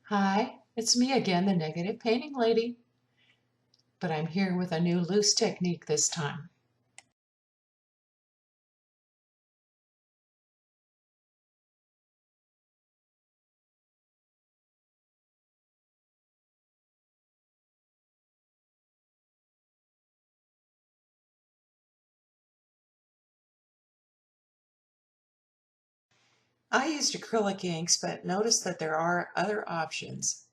Hi, it's me again, the negative painting lady, but I'm here with a new loose technique this time. I used acrylic inks, but notice that there are other options.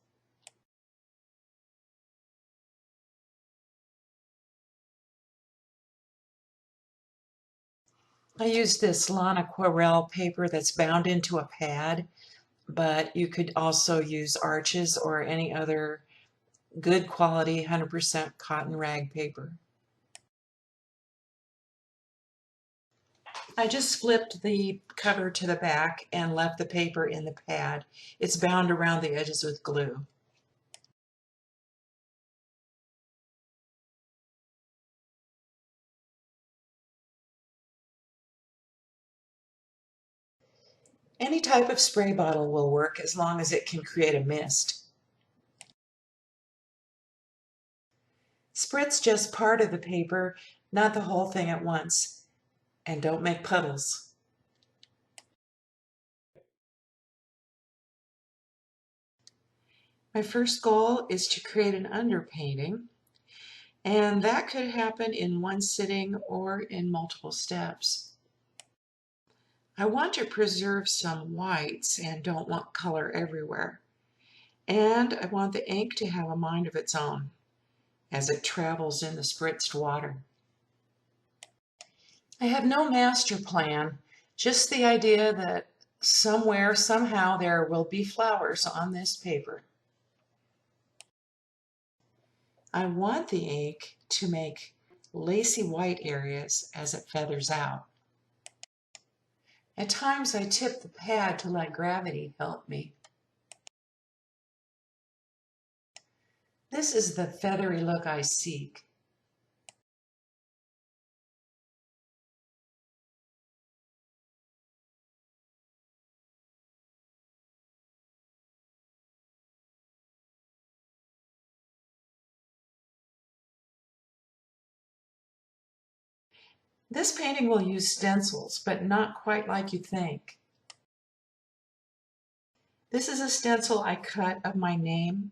I used this Lana Aquarelle paper that's bound into a pad, but you could also use Arches or any other good quality 100% cotton rag paper. I just flipped the cover to the back and left the paper in the pad. It's bound around the edges with glue. Any type of spray bottle will work as long as it can create a mist. Spritz just part of the paper, not the whole thing at once. And don't make puddles. My first goal is to create an underpainting, and that could happen in one sitting or in multiple steps. I want to preserve some whites and don't want color everywhere. And I want the ink to have a mind of its own as it travels in the spritzed water. I have no master plan, just the idea that somewhere, somehow, there will be flowers on this paper. I want the ink to make lacy white areas as it feathers out. At times I tip the pad to let gravity help me. This is the feathery look I seek. This painting will use stencils, but not quite like you think. This is a stencil I cut of my name,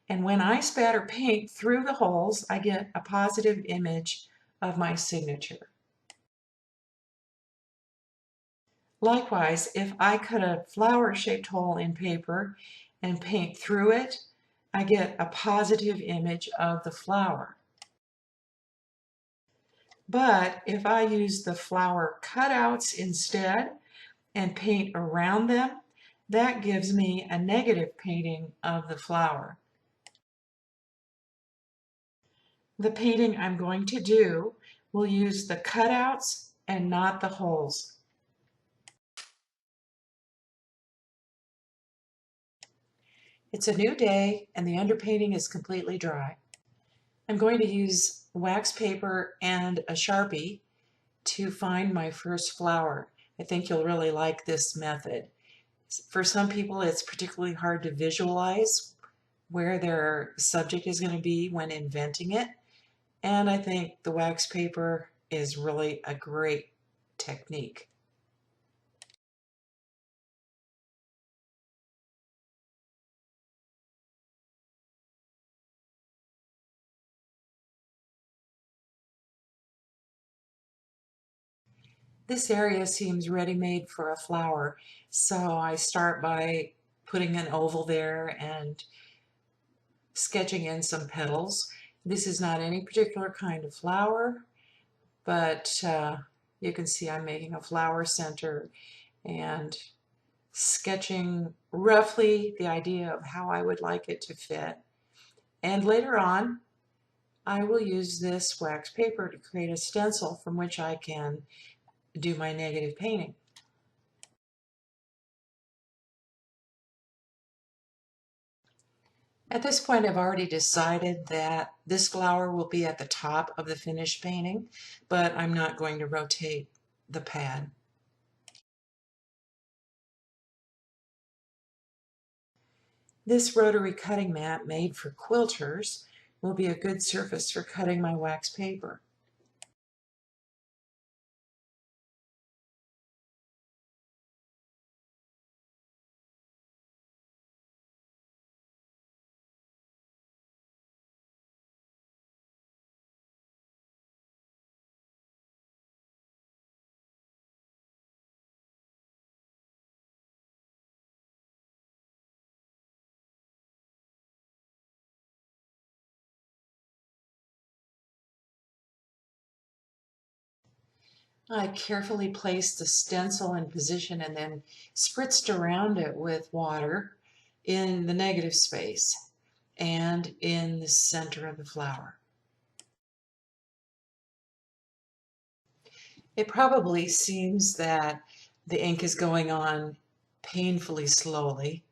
and when I spatter paint through the holes, I get a positive image of my signature. Likewise, if I cut a flower-shaped hole in paper and paint through it, I get a positive image of the flower. But if I use the flower cutouts instead and paint around them, that gives me a negative painting of the flower. The painting I'm going to do will use the cutouts and not the holes. It's a new day and the underpainting is completely dry. I'm going to use wax paper and a Sharpie to find my first flower. I think you'll really like this method. For some people, it's particularly hard to visualize where their subject is going to be when inventing it. And I think the wax paper is really a great technique. This area seems ready-made for a flower, so I start by putting an oval there and sketching in some petals. This is not any particular kind of flower, but you can see I'm making a flower center and sketching roughly the idea of how I would like it to fit. And later on, I will use this wax paper to create a stencil from which I can do my negative painting. At this point, I've already decided that this flower will be at the top of the finished painting, but I'm not going to rotate the pad. This rotary cutting mat made for quilters will be a good surface for cutting my wax paper. I carefully placed the stencil in position and then spritzed around it with water in the negative space and in the center of the flower. It probably seems that the ink is going on painfully slowly,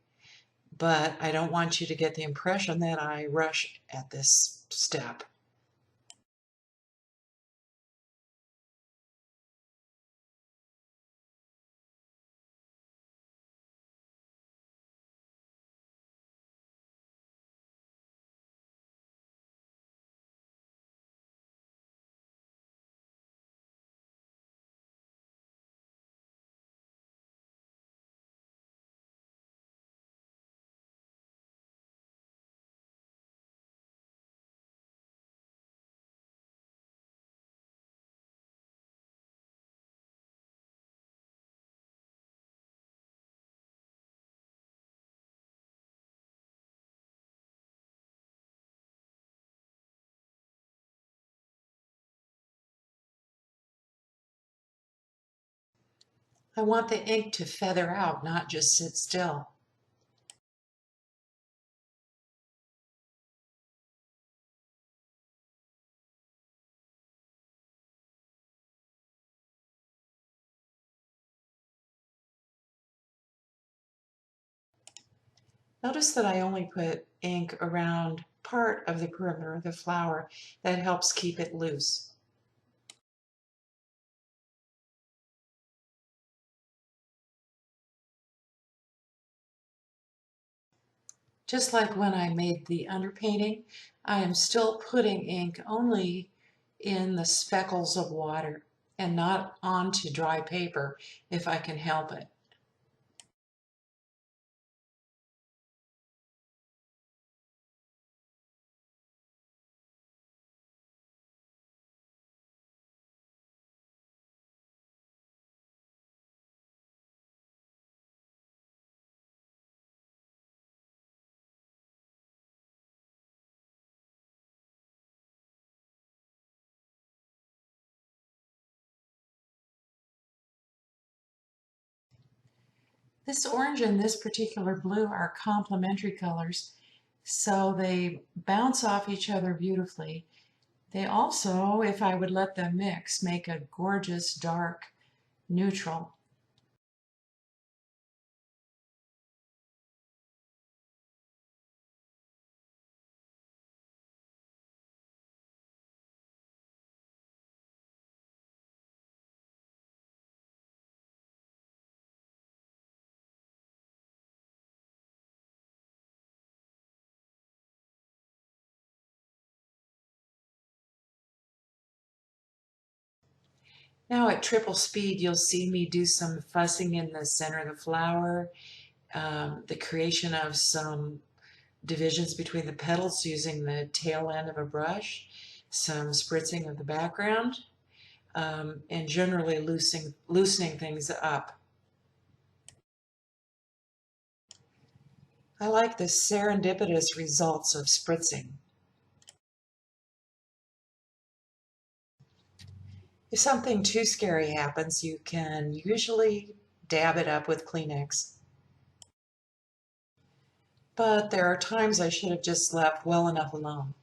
but I don't want you to get the impression that I rush at this step. I want the ink to feather out, not just sit still. Notice that I only put ink around part of the perimeter of the flower. That helps keep it loose. Just like when I made the underpainting, I am still putting ink only in the speckles of water and not onto dry paper if I can help it. This orange and this particular blue are complementary colors, so they bounce off each other beautifully. They also, if I would let them mix, make a gorgeous dark neutral. Now at triple speed, you'll see me do some fussing in the center of the flower, the creation of some divisions between the petals using the tail end of a brush, some spritzing of the background, and generally loosening things up. I like the serendipitous results of spritzing. If something too scary happens, you can usually dab it up with Kleenex. But there are times I should have just left well enough alone.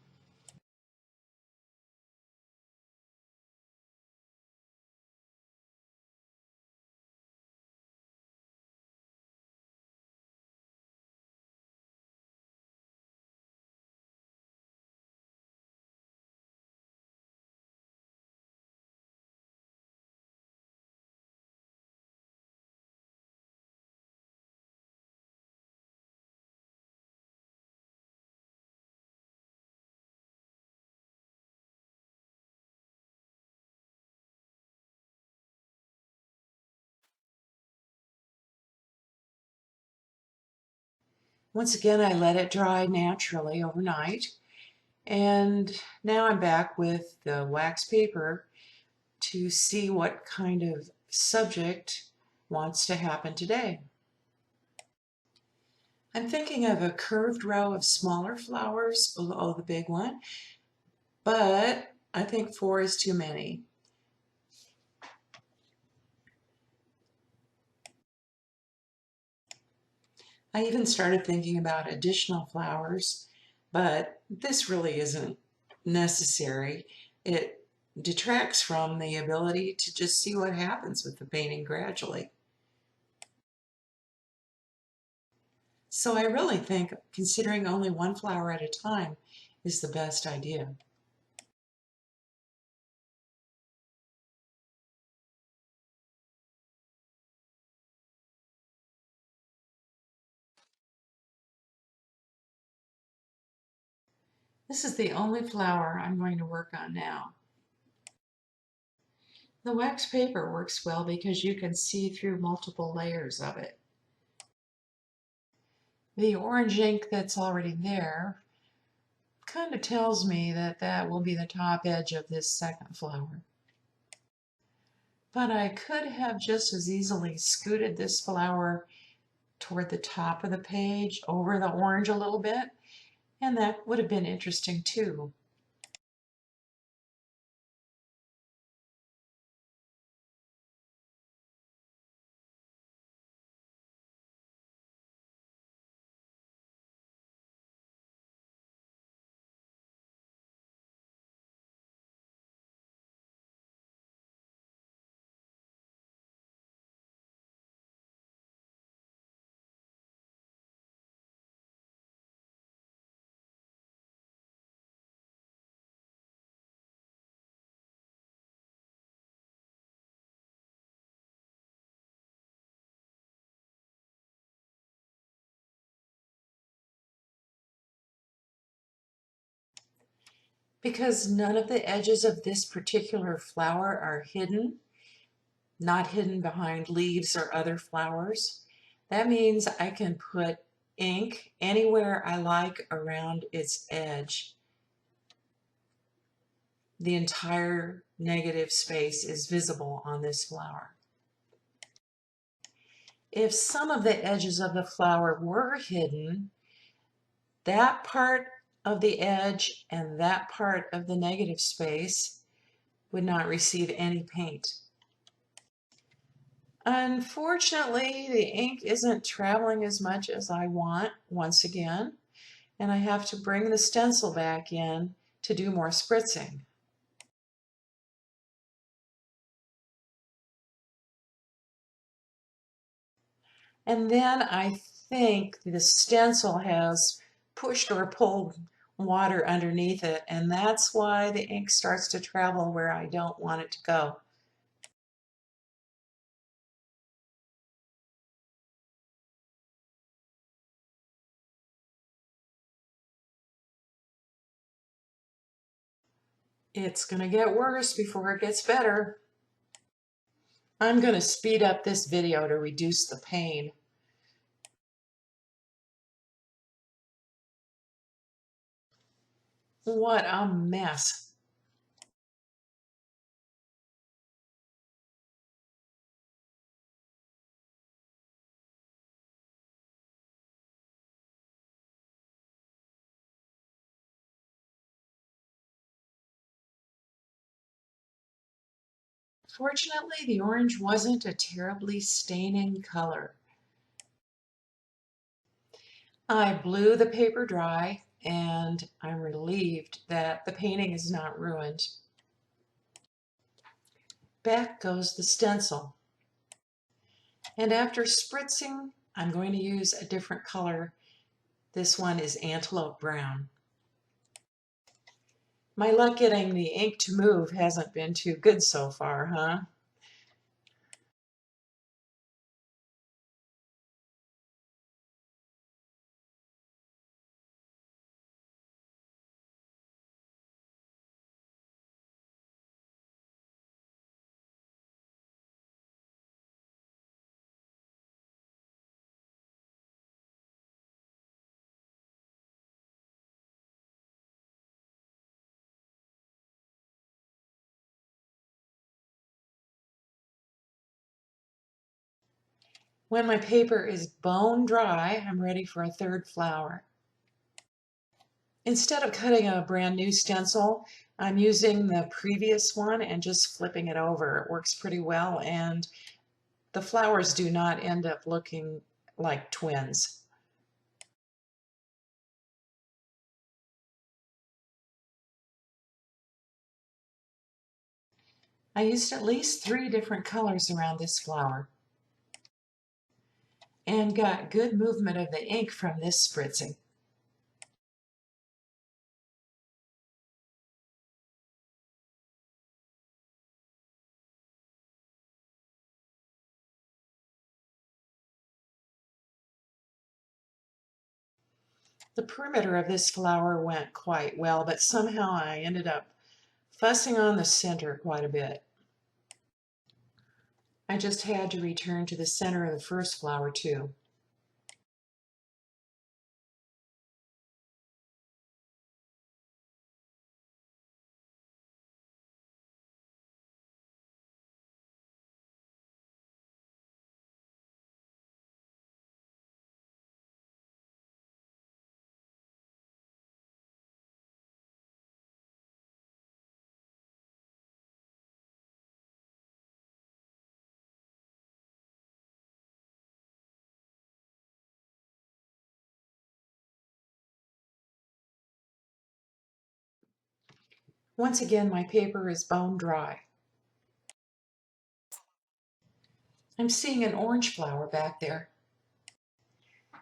Once again, I let it dry naturally overnight, and now I'm back with the wax paper to see what kind of subject wants to happen today. I'm thinking of a curved row of smaller flowers below the big one, but I think 4 is too many. I even started thinking about additional flowers, but this really isn't necessary. It detracts from the ability to just see what happens with the painting gradually. So I really think considering only one flower at a time is the best idea. This is the only flower I'm going to work on now. The wax paper works well because you can see through multiple layers of it. The orange ink that's already there kind of tells me that that will be the top edge of this second flower. But I could have just as easily scooted this flower toward the top of the page over the orange a little bit, and that would have been interesting too. Because none of the edges of this particular flower are hidden, not hidden behind leaves or other flowers, that means I can put ink anywhere I like around its edge. The entire negative space is visible on this flower. If some of the edges of the flower were hidden, that part of the edge and that part of the negative space would not receive any paint. Unfortunately, the ink isn't traveling as much as I want once again, and I have to bring the stencil back in to do more spritzing. And then I think the stencil has pushed or pulled water underneath it, and that's why the ink starts to travel where I don't want it to go. It's going to get worse before it gets better. I'm going to speed up this video to reduce the pain. What a mess. Fortunately, the orange wasn't a terribly staining color. I blew the paper dry, and I'm relieved that the painting is not ruined. Back goes the stencil. And after spritzing, I'm going to use a different color. This one is Antelope Brown. My luck getting the ink to move hasn't been too good so far, huh? When my paper is bone dry, I'm ready for a third flower. Instead of cutting a brand new stencil, I'm using the previous one and just flipping it over. It works pretty well, and the flowers do not end up looking like twins. I used at least 3 different colors around this flower and got good movement of the ink from this spritzing. The perimeter of this flower went quite well, but somehow I ended up fussing on the center quite a bit. I just had to return to the center of the first flower too. Once again, my paper is bone dry. I'm seeing an orange flower back there.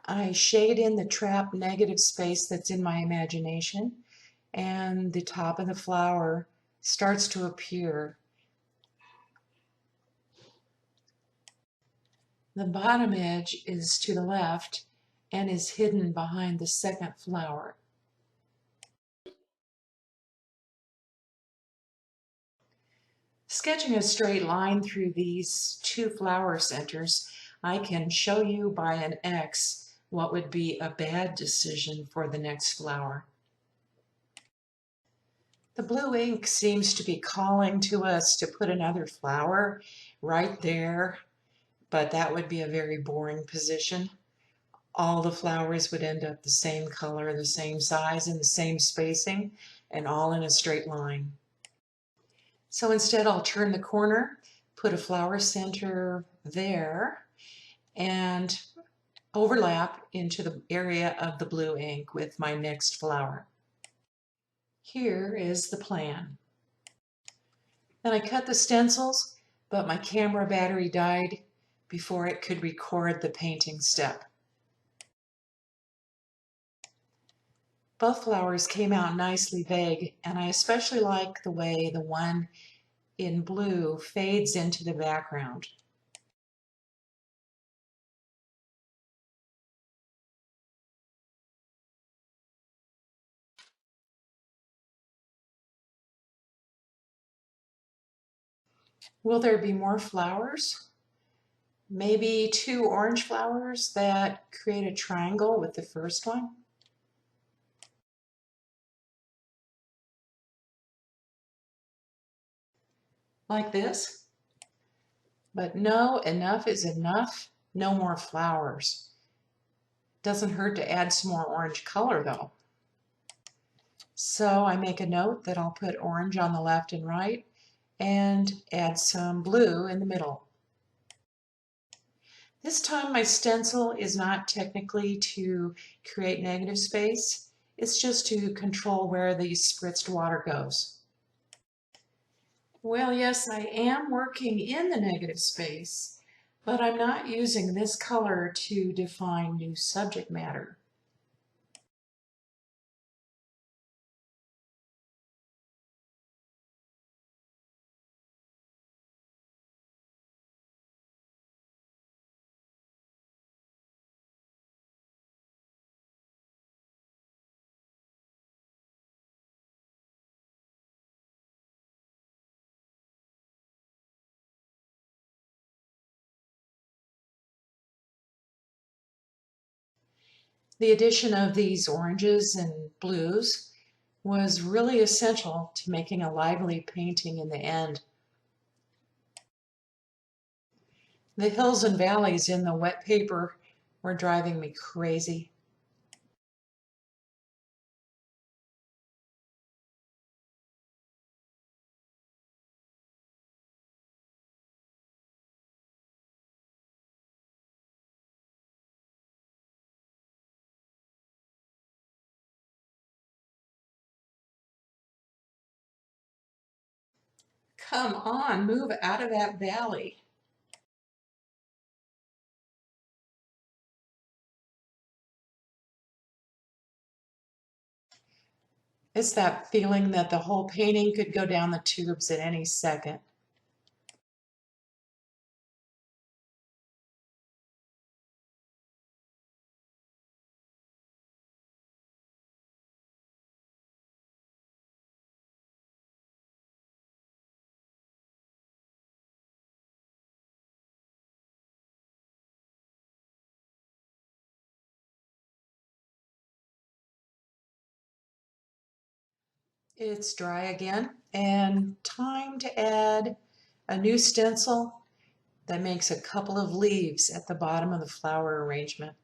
I shade in the trapped negative space that's in my imagination, and the top of the flower starts to appear. The bottom edge is to the left and is hidden behind the second flower. Sketching a straight line through these 2 flower centers, I can show you by an X what would be a bad decision for the next flower. The blue ink seems to be calling to us to put another flower right there, but that would be a very boring position. All the flowers would end up the same color, the same size, and the same spacing, and all in a straight line. So instead I'll turn the corner, put a flower center there, and overlap into the area of the blue ink with my next flower. Here is the plan. Then I cut the stencils, but my camera battery died before it could record the painting step. Both flowers came out nicely vague, and I especially like the way the one in blue fades into the background. Will there be more flowers? Maybe 2 orange flowers that create a triangle with the first one? Like this? But no, enough is enough. No more flowers. Doesn't hurt to add some more orange color though. So I make a note that I'll put orange on the left and right and add some blue in the middle. This time my stencil is not technically to create negative space, it's just to control where the spritzed water goes. Well, yes, I am working in the negative space, but I'm not using this color to define new subject matter. The addition of these oranges and blues was really essential to making a lively painting in the end. The hills and valleys in the wet paper were driving me crazy. Come on, move out of that valley. It's that feeling that the whole painting could go down the tubes at any second. It's dry again and time to add a new stencil that makes a couple of leaves at the bottom of the flower arrangement.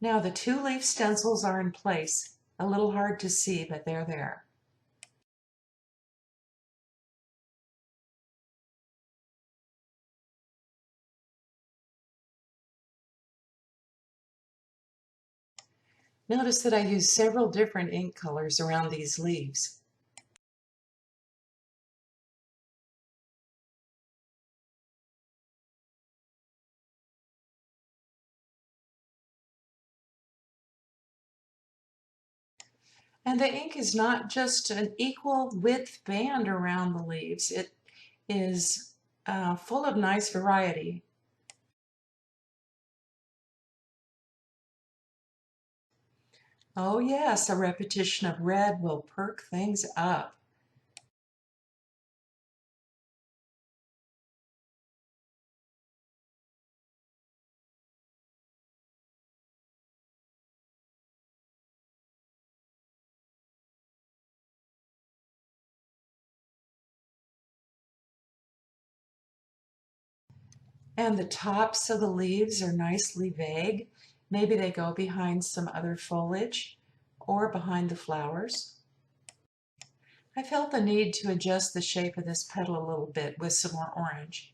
Now the two leaf stencils are in place. A little hard to see, but they're there. Notice that I use several different ink colors around these leaves. And the ink is not just an equal width band around the leaves. It is full of nice variety. Oh yes, a repetition of red will perk things up. And the tops of the leaves are nicely vague. Maybe they go behind some other foliage or behind the flowers. I felt the need to adjust the shape of this petal a little bit with some more orange.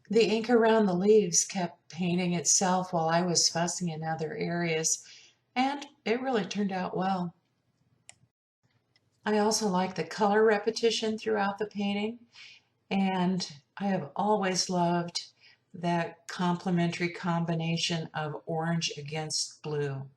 The ink around the leaves kept painting itself while I was fussing in other areas, and it really turned out well. I also like the color repetition throughout the painting, and I have always loved that complementary combination of orange against blue.